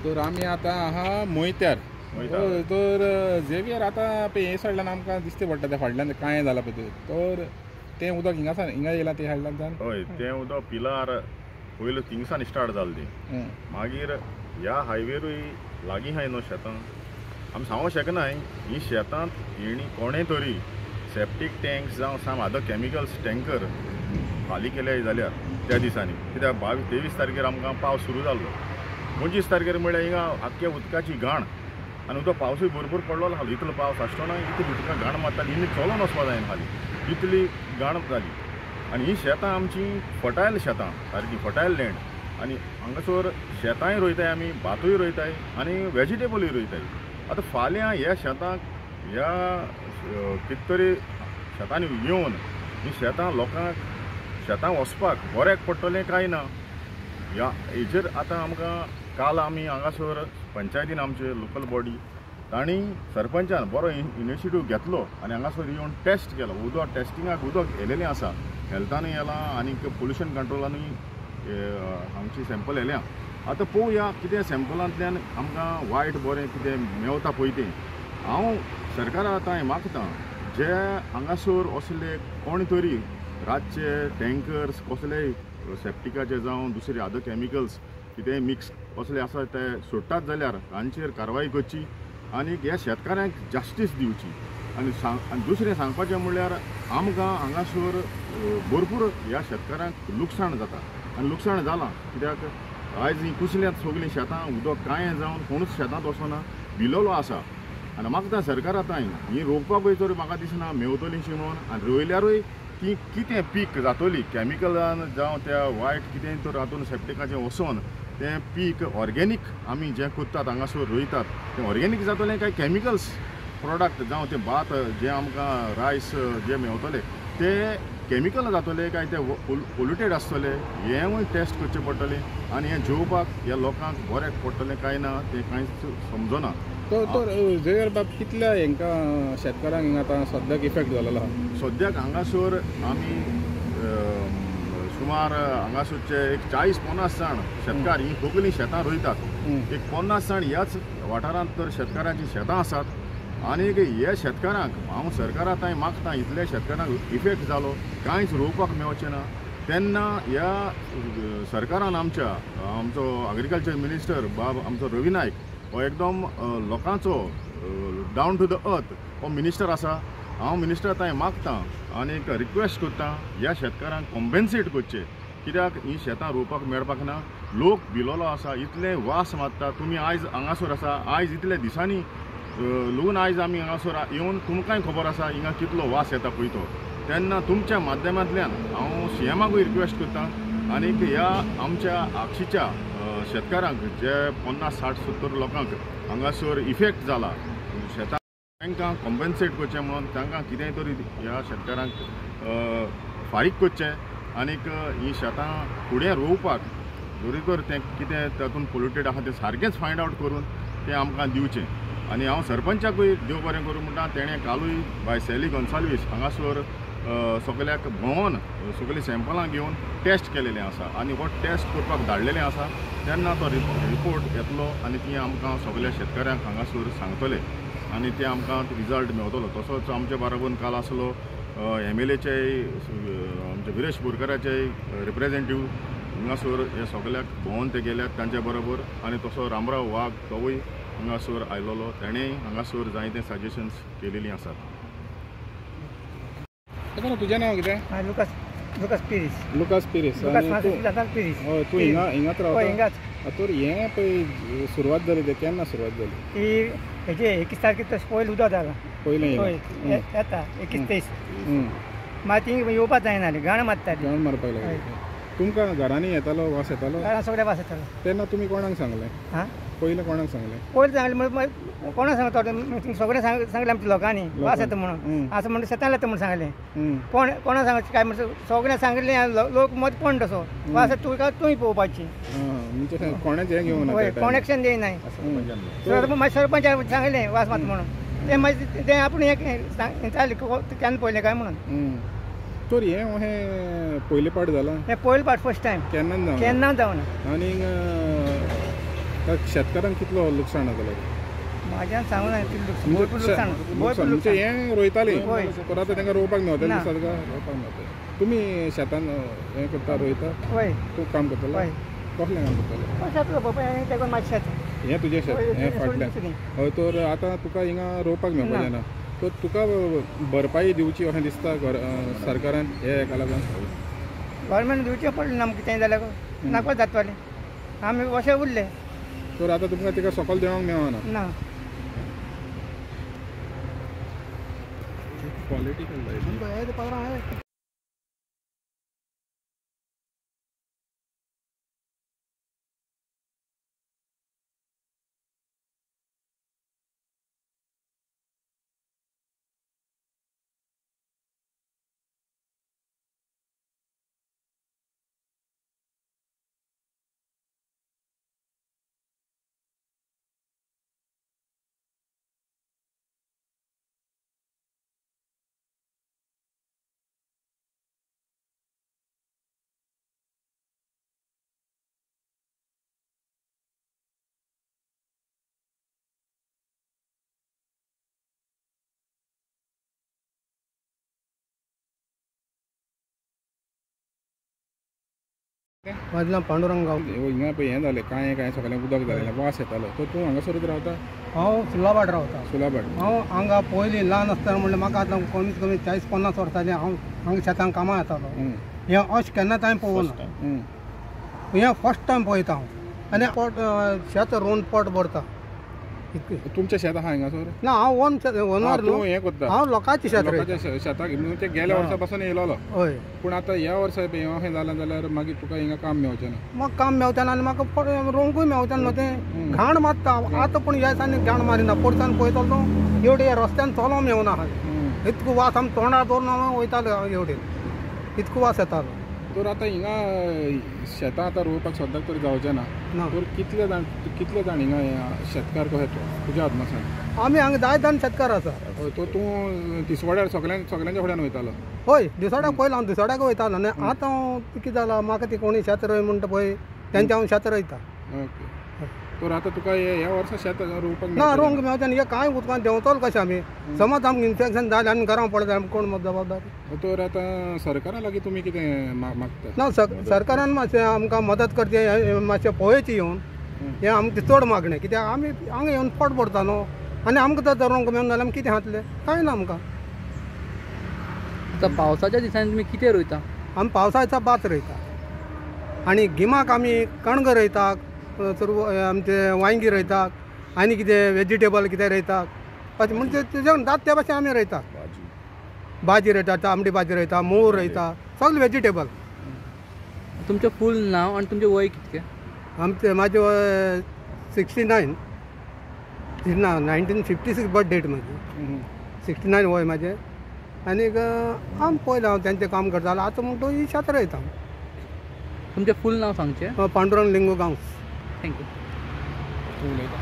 तर आमी आतां आहा मोयत्यार. तर झेवियर आतां पळय हे सायडल्यान आमकां दिसते पडटा ते फाटल्यान कांय जाला पळय तर तें उदक हिंगा येयलां ते सायडल्यान. हय तें उदक पिलार पयलो थिंगसान स्टार्ट जालें तें. मागीर ह्या हायवेरूय लागीं हाय न्हू शेतां. आमी सांगूंक शकनाय ही शेतांत हेणी कोणें तरी सेप्टीक टँक्स जावं साम अदर कॅमिकल्स टँकर फाली केले जाल्यार त्या दिसांनी कित्याक 22-23 तारखेर आमकां पावस सुरू जाल्लो. 25 तारखेर म्हळ्यार हिंगा आख्ख्या उदकाची घाण आनी उदक पावसूय भरपूर पडलो हाली. इतलो पावस आसतना इतली उदकां घाण मारताली इल्ली चलोन वचपा जायना हाली. इतली घाण जाली आनी ही शेतां आमची फर्टायल शेतां सारकी फर्टायल लँड आनी हांगासर शेतांय रोयताय आमी भातूय रोयताय आनी वेजिटेबलूय रोयताय. आतां फाल्यां ह्या शेतांक ह्या कितें तरी शेतांनी येवन ही शेतां लोकांक शेतां वचपाक बऱ्याक पडटलें काय ना ह्या हेजेर आतां आमकां काल आमी हांगासर पंचायतीन आमचे लोकल बॉडी तांणी सरपंचान बरो इनिशिएटीव घेतलो आनी हांगासर येवन टेस्ट केलो. उदक टेस्टिंगाक उदक येलेलें आसा, हेल्थानूय येलां आनीक पोल्युशन कंट्रोलानूय हांगची सॅम्पल येल्या. आतां पळोवया कितें सॅम्पलांतल्यान आमकां वायट बरें कितें मेवता पळय तें. हांव सरकारा आतां मागतां जे हांगासर असले कोण तरी रातचे टँकर्स कसलेय सेप्टिकाचे जावं दुसरे अदर कॅमिकल्स कितेंय मिक्स असले आसा ते सोडटात जाल्यार तांचेर कारवाय करची आनी ह्या शेतकाऱ्यांक जस्टीस दिवची. आनी दुसरें सांगपाचें म्हणल्यार आमकां हांगासर भरपूर ह्या शेतकाऱ्यांक लुकसाण जाता आनी लुकसाण जालां कित्याक आयज ही कुसल्यांत सगलीं शेतां उदक कांय जावन कोणूच शेतांत वचना भिलोलो आसा. आनी मागता सरकार आतां ही रोवपाकूय तर म्हाका दिसना मेवतलींशी म्हणून आनी रोयल्यारूय ती कितें पीक जातली कॅमिकलान जावं त्या वायट कितेंय तर हातून सेप्टिकाचें वचोन तें पीक ऑर्गेनीक आमी जें करतात हांगासर रोयतात तें ऑर्गेनीक जातलें काय कॅमिकल्स प्रोडक्ट जावं तें भात जें आमकां रायस जें मेवतलें तें कॅमिकल जातलें काय तें पोल्युटेड आसतलें हेंवूय टेस्ट करचें पडटलें आनी हें जेवपाक ह्या लोकांक बऱ्याक पडटलें काय ना तें कांयच समजना. तर झेवियर बाब कितल्या हांकां शेतकारांक हिंगा आतां सद्याक इफेक्ट जालेलो आहा? सद्याक हांगासर आमी सुमार हांगासरचे एक 40-50 जाण शेतकार ही सगलीं शेतां रोयतात. एक 50 जाण ह्याच वाठारांत तर शेतकारांची शेतां आसात आनीक हे शेतकारांक हांव सरकारा तांय मागतां इतल्या शेतकारांक इफेक्ट जालो कांयच रोवपाक मेळचें ना तेन्ना ह्या सरकारान आमचो एग्रीकल्चर मिनिस्टर बाब आमचो रवी नायक हो एकदम लोकांचो डावन टू द अर्थ हो मिनिस्टर आसा. हांव मिनिस्टर तांय मागतां आनीक रिक्वेस्ट करतां ह्या शेतकारांक कॉम्पेन्सेट करचें कित्याक ही शेतां रोवपाक मेळपाक ना. लोक भिलोलो आसा इतले वास मारता. तुमी आयज हांगासर आसा आयज इतल्या दिसांनी लागून आयज आमी हांगासर येवन तुमकांय खबर आसा हिंगा कितलो वास येता पळय तो. तेन्ना तुमच्या माध्यमांतल्यान हांव सीएमाकूय रिक्वेस्ट करतां आनीक ह्या आमच्या आक्षीच्या शेतकारांक जे 50-60-70 लोकांक हांगासर इफेक्ट जाला शेतां तांकां कॉम्पेन्सेट करचें म्हणून तांकां कितेंय तरी ह्या शेतकारांक फारीक करचें आनीक ही शेतां फुडें रोवपाक जरी तर तें कितें तातूंत पोल्युटेड आसा तें सारकेंच फायंड आवट करून तें आमकां दिवचें. आनी हांव सरपंचाकूय देव बरें करूं म्हणटा तेणें कालूय बाय सेली गोन्साल्वीस हांगासर सगल्याक भोंवोन सगलीं सॅम्पलां घेवन टेस्ट केलेलें आसा आनी हो टेस्ट करपाक धाडलेलें आसा. तेन्ना तो रिपोर्ट येतलो आनी ती आमकां सगल्या शेतकाऱ्यांक हांगासर सांगतले आनी ते आमकां रिजल्ट मेळटलो. तसोच आमचे बरोबर काल आसलो MLAचेय आमचे विरेश बोरकाराचेय रिप्रेझेंटेटीव हांगासर हे सगल्याक भोंवोन ते गेल्यात तांचे बरोबर आनी तसो रामराव वाघ तोवूय हांगासर आयलोलो. तेणेंय हांगासर जायते सजेशन्स केलेलीं आसात. तुजें नांव कितें? लुकास पिरीस. लुकास पिरीस. हय तूं हिंगाच रावता? तर हें पळय सुरवात जाली तें केन्ना सुरवात जाली? ती हेजे 21 तारखेर तशें पयलें उदक जालां. पयलें येता 21-23 मागीर थिंग येवपाक जायना घाण मारताली. घाण मारपाक लागली. तुमकां घरांनी येतालो वास येतालो? घरान सगळ्या वास येतालो. तेन्ना तुमी कोणाक सांगलें? पयलें कोणाक सांगलें? पयलीं सांगलें कोणाक सांगता सगळें सांगलें आमच्या लोकांनी वास येता म्हणून असं म्हणून शेतान येता म्हणून सांगलें. कोणाक सांगचें काय म्हणून सगळें सांगलें लोक मत कोण तसो वास येता तुका तुवें पळोवपाची. कोणाचें घेवन कॉनेक्शन दिनाय. सरपंच सांगलें वास मात म्हणून तें मागीर तें आपूण हें चाललें केन्ना पयलें काय म्हणून. तर हें पयलें पाट जालां? हें पयलें पाट फर्स्ट टायम. केन्ना जावना. आनी शेतकारांक कितलो लुकसाण जालो म्हाज्यान सांगूं ना भरपूर लुकसाण भरपूर म्हणजे लुकसाण हें रोयतालीं होय. तर आतां तांकां रोवपाक मेवता ना. दिसता तुका रोवपाक मेवता तुमी शेतान हें करता रोयता हय तूं काम करतलो हय कसलें काम करतलो शेत रोवप हें तेगून म्हाजें शेत हें तुजें शेत हय, हें सोडून फाटल्यान दुसरें. हय तर आतां तुका हिंगा रोवपाक मेळपा ना. जायना तर तुका भरपाई दिवची अशें दिसता सरकारान हे हेका लागून गव्हर्मेंट दिवचें पडलें ना आमकां कितेंय जाल्यार नाको जातलें आमी अशें उरले तर आतां तुमकां तिका सकयल देवंक मेळना ना पॉलिटिकल जाय माझं नांव पांडुरंग गांव हिंगा पळय हें जालें कांय सगळ्यांक उदक जालें वास येतालो तर तूं हांगासरूच रावता हांव सुलाबाट रावता सुलाबाट हांव हांगा पयलीं ल्हान आसतना म्हणल्यार म्हाका आतां कमीत कमी 40-50 वर्सां जालीं हांव हांगा शेतांत कामां येतालो हें अशें केन्ना टायम पळोवना हें फर्स्ट टायम पळयता हांव आनी शेत रोवन पोट भरता तुमचें शेत आहा हिंगासर ना हांव ओनर तूं हें करता हांव लोकांची शेत रोयता लोकांच्या शेताक म्हणजे गेल्या वर्सा पासून येयलोलो हय पूण आतां ह्या वर्सा अशें जालें जाल्यार मागीर तुका हिंगा काम मेळचें ना म्हाका काम मेवचें ना आनी म्हाका रोवंकूय मेवचें न्हू तें घाण मारता आतां पूण ह्या दिसांनी घाण मारिना परसान पळयतलो एवढे रस्त्यान चलोवंक मेवना इतको वास आमी तोंडार दवरून हांव वयतालो एवढे इतको वास येतालो तर आतां हिंगा शेतां आतां रोवपाक सद्याक तर जावचें ना ना तर कितले जाण हिंगा शेतकार कशे तुज्या आत्मासान आमी हांगा 10 जाण शेतकार आसा तो तूं तिसवाड्यार सगळ्यांच्या फुड्यान वयतालो हय दिसवाड्याक पयलो हांव दिसवाड्याक वयतालो आनी आतां हांव कितें जालां म्हाका ती कोणी शेत रोय म्हणटा पळय तेंच्या हांव शेत रोयता ओके तर आतां तुका ह्या वर्सा शेत रोवपाक ना रोवंक मेवचें न्ही हें कांय उदकान देंवतलो कशें आमी समज आमकां इन्फेक्शन जालें आनी घरां पडलें जाल्यार कोण जबाबदारी तर आतां सरकारा लागीं तुमी कितें मागता ना सरकारान मातशें आमकां मदत करचें मातशें पळयची येवन हें आमकां चड मागणें कित्याक आमी हांगा येवन पोट भरता न्हू आनी आमकां जर रोवंक मेळना जाल्यार आमी कितें खातलें कांय ना आमकां आतां पावसाच्या दिसांनी तुमी कितें रोयता आमी पावसाळ्याचा भात रोयता आनी गिमाक आमी कणगां रोयतात आमचे वांयगी रोयतात आनी कितें वेजिटेबल कितें रोयतात अशें म्हणजे तुजे जाता त्या भाशेन आमी रोयतात भाजी रोयतात तांबडी भाजी रोयता मूग रोयता सगळे वेजिटेबल तुमचें फूल नांव आनी तुमचें वय कितकें आमचें म्हाजें वय 69 ना 1956 बर्थ डेट म्हाजी 69 वय म्हाजें आनीक आमी पयलें हांव तेंचें काम करतालो आतां म्हणटा ही शेत रोयता तुमचें फूल नांव सांगचें पांडुरंग लिंगू गांवस थँक्यू उलयता